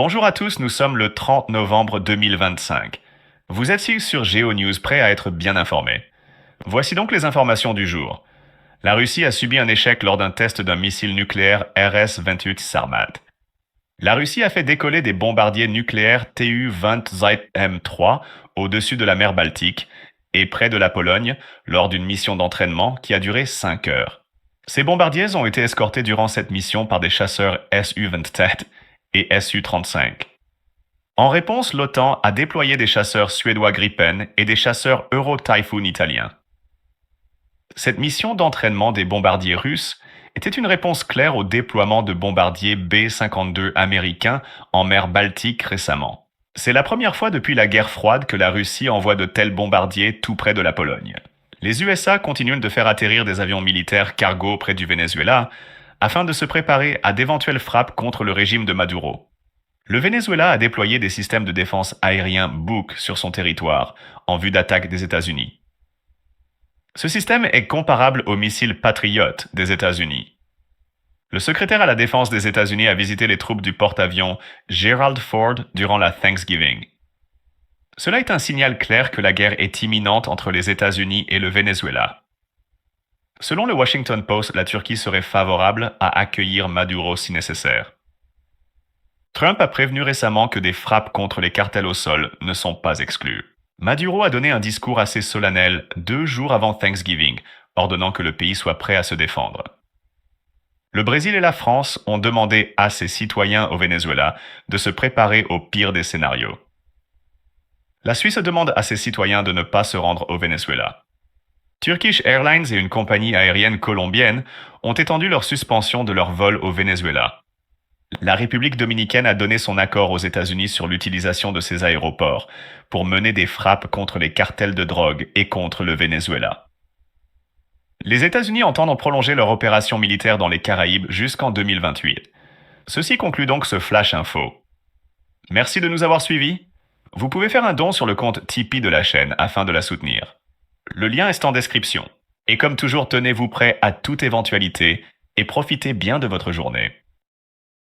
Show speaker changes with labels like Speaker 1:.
Speaker 1: Bonjour à tous, nous sommes le 30 novembre 2025. Vous êtes sur GeoNews, prêts à être bien informés. Voici donc les informations du jour. La Russie a subi un échec lors d'un test d'un missile nucléaire RS-28 Sarmat. La Russie a fait décoller des bombardiers nucléaires Tu-20 ZM-3 au-dessus de la mer Baltique et près de la Pologne lors d'une mission d'entraînement qui a duré 5 heures. Ces bombardiers ont été escortés durant cette mission par des chasseurs Su-27 et Su-35. En réponse, l'OTAN a déployé des chasseurs suédois Gripen et des chasseurs Euro-Typhoon italiens. Cette mission d'entraînement des bombardiers russes était une réponse claire au déploiement de bombardiers B-52 américains en mer Baltique récemment. C'est la première fois depuis la guerre froide que la Russie envoie de tels bombardiers tout près de la Pologne. Les USA continuent de faire atterrir des avions militaires cargo près du Venezuela afin de se préparer à d'éventuelles frappes contre le régime de Maduro. Le Venezuela a déployé des systèmes de défense aérien Buk sur son territoire en vue d'attaque des États-Unis. Ce système est comparable au missile Patriot des États-Unis. Le secrétaire à la défense des États-Unis a visité les troupes du porte-avions Gerald Ford durant la Thanksgiving. Cela est un signal clair que la guerre est imminente entre les États-Unis et le Venezuela. Selon le Washington Post, la Turquie serait favorable à accueillir Maduro si nécessaire. Trump a prévenu récemment que des frappes contre les cartels au sol ne sont pas exclues. Maduro a donné un discours assez solennel 2 jours avant Thanksgiving, ordonnant que le pays soit prêt à se défendre. Le Brésil et la France ont demandé à ses citoyens au Venezuela de se préparer au pire des scénarios. La Suisse demande à ses citoyens de ne pas se rendre au Venezuela. Turkish Airlines et une compagnie aérienne colombienne ont étendu leur suspension de leur vol au Venezuela. La République dominicaine a donné son accord aux États-Unis sur l'utilisation de ces aéroports pour mener des frappes contre les cartels de drogue et contre le Venezuela. Les États-Unis entendent prolonger leur opération militaire dans les Caraïbes jusqu'en 2028. Ceci conclut donc ce Flash Info. Merci de nous avoir suivis. Vous pouvez faire un don sur le compte Tipeee de la chaîne afin de la soutenir. Le lien est en description. Et comme toujours, tenez-vous prêt à toute éventualité et profitez bien de votre journée.